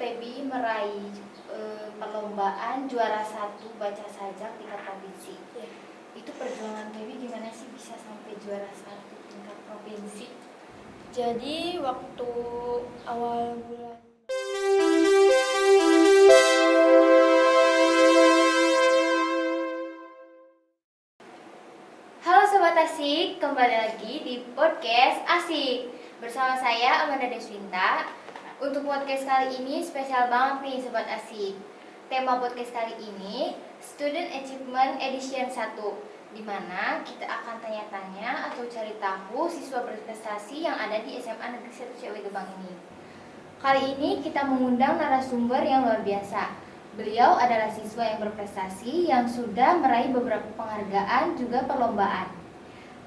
Feby meraih perlombaan juara 1 baca sajak tingkat provinsi. Ya. Itu perjuangan Feby gimana sih bisa sampai juara 1 tingkat provinsi? Jadi waktu awal bulan Halo Sobat Asik, kembali lagi di podcast Asik. Bersama saya Amanda Deswinta. Untuk podcast kali ini spesial banget nih Sobat Asik. Tema podcast kali ini Student Achievement Edition 1, di mana kita akan tanya-tanya atau cari tahu siswa berprestasi yang ada di SMA Negeri 1 Ciawi Gebang ini. Kali ini kita mengundang narasumber yang luar biasa. Beliau adalah siswa yang berprestasi yang sudah meraih beberapa penghargaan juga perlombaan.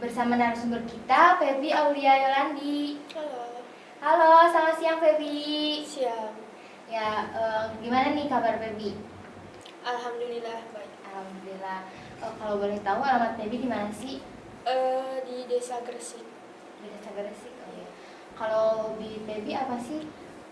Bersama narasumber kita, Feby Aulia Yolandi. Halo. Halo, selamat siang Feby. Siang. Ya, gimana nih kabar Feby? Alhamdulillah baik. Alhamdulillah. Kalau boleh tahu alamat Feby di mana sih? Di Desa Gresik. Di Desa Gresik. Oh, ya. Kalau hobi Feby apa sih?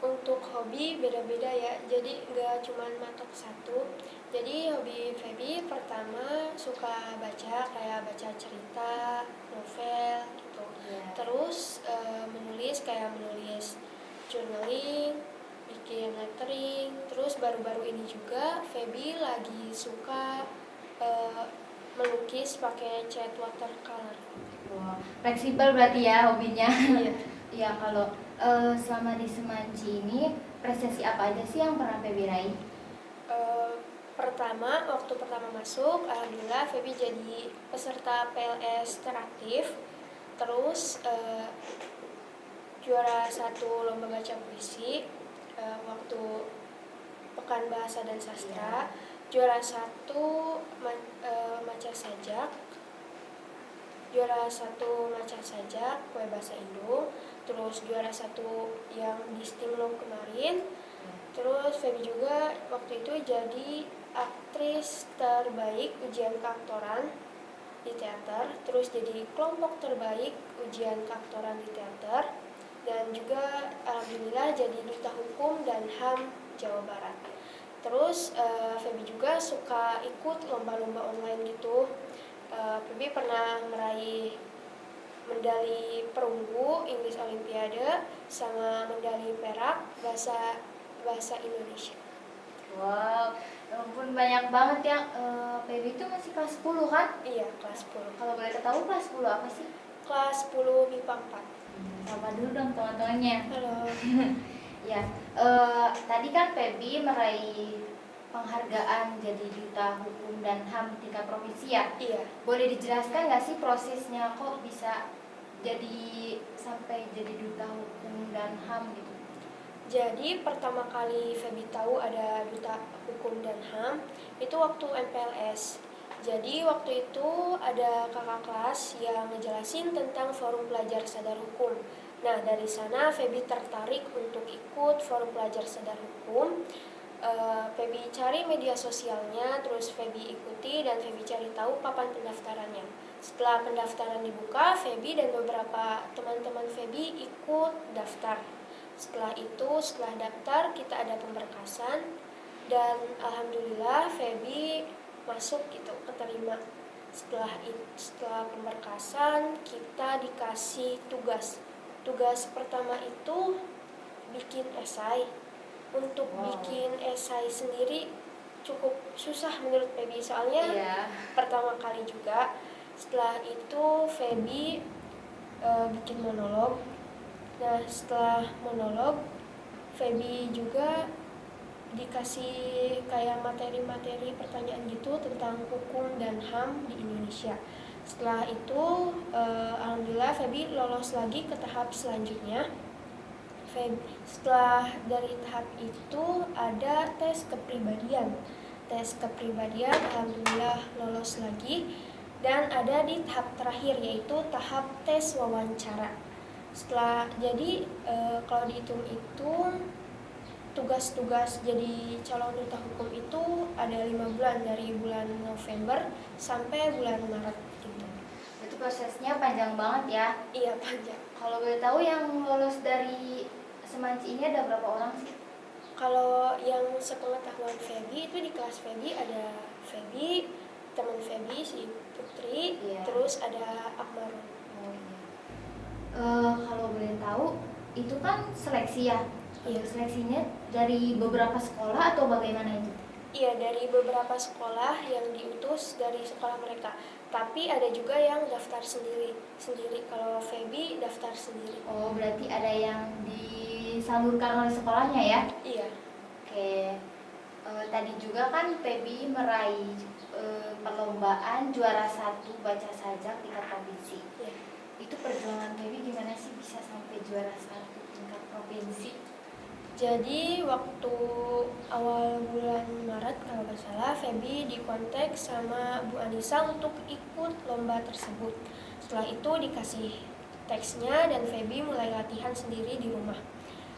Untuk hobi beda-beda ya, jadi nggak cuma matok satu. Jadi hobi Feby pertama suka baca, kayak baca cerita, novel gitu. Ya. Terus menulis, kayak menulis journaling, bikin lettering. Terus baru-baru ini juga Feby lagi suka melukis pakai cat watercolor. Wow, fleksibel berarti ya hobinya. Iya. Ya, kalau selama di Semanci ini prestasi apa aja sih yang pernah Feby raih? Waktu pertama masuk, alhamdulillah Feby jadi peserta PLS teraktif. Terus juara 1 lomba baca puisi waktu Pekan Bahasa dan Sastra. Juara 1 maca sajak. Juara 1 maca sajak kue bahasa Indo. Terus juara 1 yang di Stimlum kemarin. Terus Feby juga waktu itu jadi aktris terbaik ujian keaktoran di teater. Terus jadi kelompok terbaik ujian keaktoran di teater. Dan juga alhamdulillah jadi duta hukum dan HAM Jawa Barat. Terus Feby juga suka ikut lomba-lomba online gitu. Feby pernah meraih medali perunggu English Olimpiade sama medali perak bahasa Indonesia. Wow, ya ampun banyak banget ya. Feby itu masih kelas 10 kan? Iya, kelas 10. Kalau boleh tahu kelas 10 apa sih? Kelas 10 MIPA 4. Sama dulu dong teman-temannya. Halo. Ya, tadi kan Feby meraih penghargaan jadi duta hukum dan HAM tingkat provinsi ya? Iya. Boleh dijelaskan nggak sih prosesnya kok bisa sampai jadi duta hukum dan HAM gitu? Jadi pertama kali Feby tahu ada duta hukum dan HAM itu waktu MPLS. Jadi waktu itu ada kakak kelas yang ngejelasin tentang forum pelajar sadar hukum. Nah, dari sana Feby tertarik untuk ikut forum pelajar sadar hukum. Feby cari media sosialnya, terus Feby ikuti dan Feby cari tahu papan pendaftarannya. Setelah pendaftaran dibuka, Feby dan beberapa teman-teman Feby ikut daftar. Setelah daftar kita ada pemberkasan dan alhamdulillah Feby masuk gitu, keterima. Setelah pemberkasan kita dikasih tugas. Tugas pertama itu bikin esai. Untuk bikin esai sendiri cukup susah menurut Feby soalnya pertama kali juga. Setelah itu Feby bikin monolog. Nah, setelah monolog Feby juga dikasih kayak materi-materi pertanyaan gitu tentang hukum dan HAM di Indonesia. Setelah itu alhamdulillah Feby lolos lagi ke tahap selanjutnya. Setelah dari tahap itu ada tes kepribadian. Tes kepribadian alhamdulillah lolos lagi dan ada di tahap terakhir yaitu tahap tes wawancara. Kalau dihitung-hitung tugas-tugas jadi calon duta hukum itu ada 5 bulan, dari bulan November sampai bulan Maret gitu. Itu prosesnya panjang banget ya? Iya, panjang. Kalau boleh tahu yang lolos dari Semanci ini ada berapa orang sih? Kalau yang sepengetahuan Feby itu di kelas Feby ada Feby, teman Feby si Putri, Iya. terus ada Akmarul. Oh iya. Kalau boleh tahu, itu kan seleksi ya? Iya. Seleksinya dari beberapa sekolah atau bagaimana itu? Iya, dari beberapa sekolah yang diutus dari sekolah mereka. Tapi ada juga yang daftar sendiri. Kalau Feby daftar sendiri. Oh, berarti ada yang disalurkan oleh sekolahnya ya? Iya. Oke. Tadi juga kan Feby meraih perlombaan juara 1 baca sajak tingkat provinsi. Iya. Itu perjuangan Feby gimana sih bisa sampai juara 1 tingkat provinsi? Jadi waktu awal bulan Maret kalau nggak salah, Feby dikontak sama Bu Anissa untuk ikut lomba tersebut. Setelah itu dikasih teksnya dan Feby mulai latihan sendiri di rumah.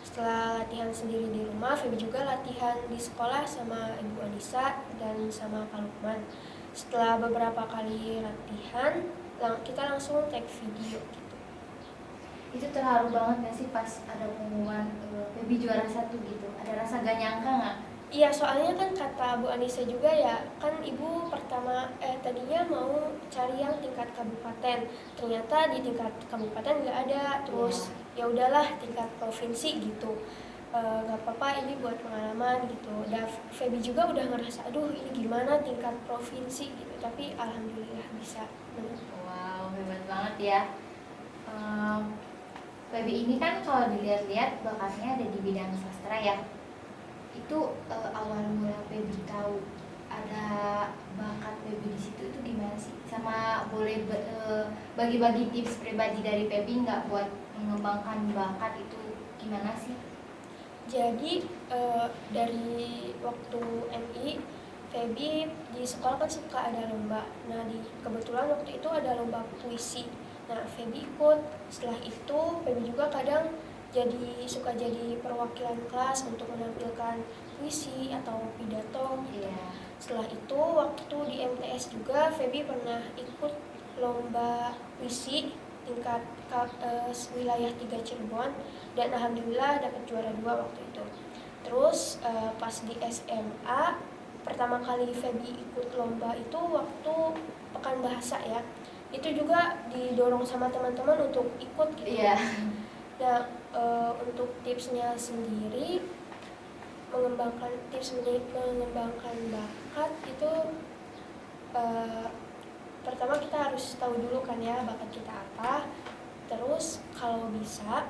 Setelah latihan sendiri di rumah, Feby juga latihan di sekolah sama Ibu Anissa dan sama Kak Lukman. Setelah beberapa kali latihan, kita langsung take video gitu. Itu terharu banget gak sih pas ada pengumuman Feby juara 1 gitu? Ada rasa gak nyangka gak? Iya, soalnya kan kata Bu Anissa juga ya, kan ibu tadinya mau cari yang tingkat kabupaten, ternyata di tingkat kabupaten nggak ada, terus ya udahlah tingkat provinsi gitu. Nggak apa-apa, ini buat pengalaman gitu. Dan Feby juga udah ngerasa, aduh ini gimana tingkat provinsi gitu, tapi alhamdulillah bisa. Wow, hebat banget ya. Feby ini kan kalau dilihat-lihat bakatnya ada di bidang sastra ya. Itu awal mula Feby tahu ada bakat Feby di situ itu gimana sih? Sama boleh bagi-bagi tips pribadi dari Feby nggak buat mengembangkan bakat itu gimana sih? Jadi dari waktu MI, Feby di sekolah kan suka ada lomba. Nah kebetulan waktu itu ada lomba puisi. Nah Feby ikut. Setelah itu Feby juga kadang suka jadi perwakilan kelas untuk menampilkan puisi atau pidato gitu. Iya. Setelah itu waktu di MTS juga Feby pernah ikut lomba puisi tingkat wilayah 3 Cirebon dan alhamdulillah dapat juara 2 waktu itu. Terus pas di SMA pertama kali Feby ikut lomba itu waktu pekan bahasa ya. Itu juga didorong sama teman-teman untuk ikut gitu. Iya. Nah, untuk tipsnya sendiri mengembangkan bakat itu pertama kita harus tahu dulu kan ya bakat kita apa. Terus kalau bisa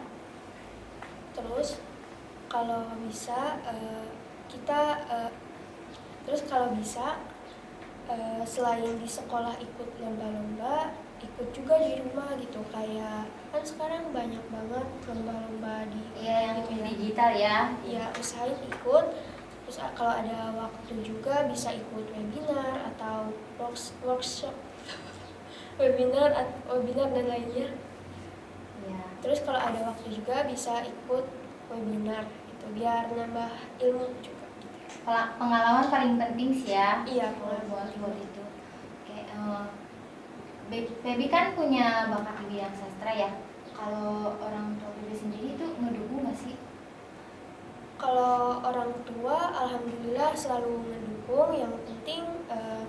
selain di sekolah ikut lomba-lomba, ikut juga di rumah gitu. Kayak kan sekarang banyak banget lomba-lomba di Iya, yang gitu ya. digital ya. Iya, usahain ikut. Terus kalau ada waktu juga bisa ikut webinar atau workshop webinar dan lainnya. Iya. Terus kalau ada waktu juga bisa ikut webinar gitu biar nambah ilmu juga. Pengalaman paling penting sih ya. Iya, buat itu. Oke, Feby kan punya bakat di bidang sastra ya. Kalau orang tua Feby sendiri itu ngedukung nggak sih? Kalau orang tua alhamdulillah selalu mendukung. Yang penting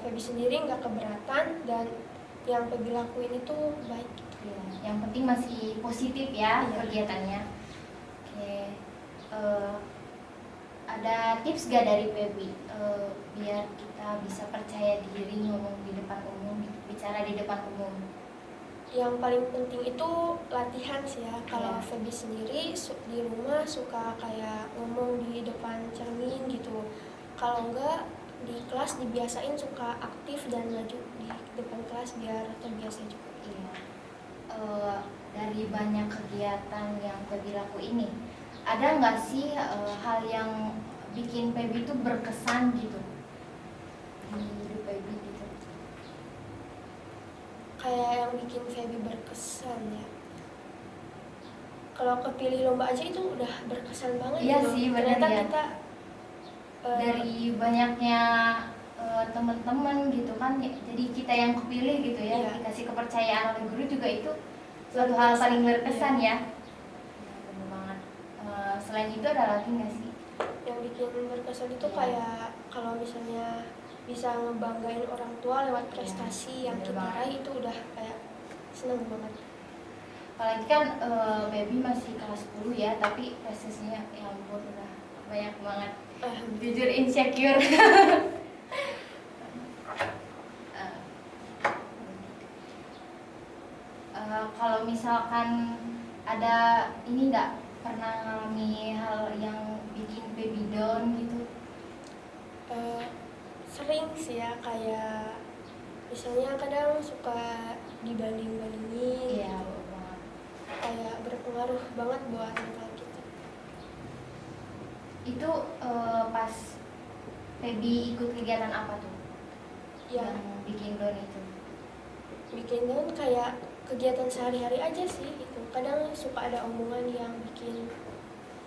Feby sendiri nggak keberatan dan yang Feby lakuin itu baik gitu. Ya, yang penting masih positif ya Iya. kegiatannya. Oke, ada tips gak dari Feby biar kita bisa percaya diri ngomong di depan umum, bicara di depan umum? Yang paling penting itu latihan sih ya. Kalau Iya. Feby sendiri di rumah suka kayak ngomong di depan cermin gitu. Kalau enggak di kelas dibiasain suka aktif dan maju di depan kelas biar terbiasa juga. Iya. Dari banyak kegiatan yang Feby lakuin ini, ada nggak sih hal yang bikin Feby itu berkesan gitu di hidup Feby gitu? Kayak yang bikin Feby berkesan ya. Kalau kepilih lomba aja itu udah berkesan banget. Iya gitu. sih, benar Ternyata ya. kita Dari banyaknya teman-teman gitu kan, jadi kita yang kepilih gitu ya. Iya. Dikasih kepercayaan oleh guru juga itu suatu hal paling berkesan ya. Iya. Ya, benar banget. Selain itu ada lagi nggak sih? Yang bikin berkesan itu Iya. kayak kalau misalnya bisa ngebanggain orang tua lewat prestasi yang bener kita banget. raih itu udah kayak seneng banget. Apalagi kan baby masih kelas 10 ya, tapi prestasinya ya ampun udah banyak banget. Jujur insecure. Eh, kalau misalkan ada ini nggak pernah ngalami hal yang bikin baby down gitu? Sering sih ya, kayak misalnya kadang suka dibanding-bandingin Iya, gitu. betul banget. Kayak berpengaruh banget buat mental kita. Itu pas baby ikut kegiatan apa tuh Ya, yang bikin down itu? bikin down kayak kegiatan sehari-hari aja sih gitu. Kadang suka ada omongan yang bikin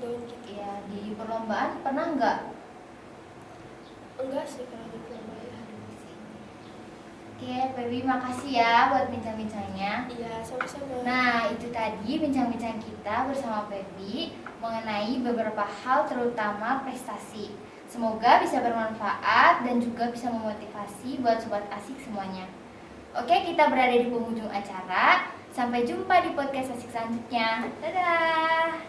down gitu. Ya di perlombaan pernah nggak? Enggak sih kalau di perlombaan. Oke, baby makasih ya buat bincang-bincangnya. Iya, sama-sama. Nah, itu tadi bincang-bincang kita bersama Feby mengenai beberapa hal terutama prestasi. Semoga bisa bermanfaat dan juga bisa memotivasi buat sobat asik semuanya. Oke, kita berada di penghujung acara. Sampai jumpa di podcast asik selanjutnya. Dadah.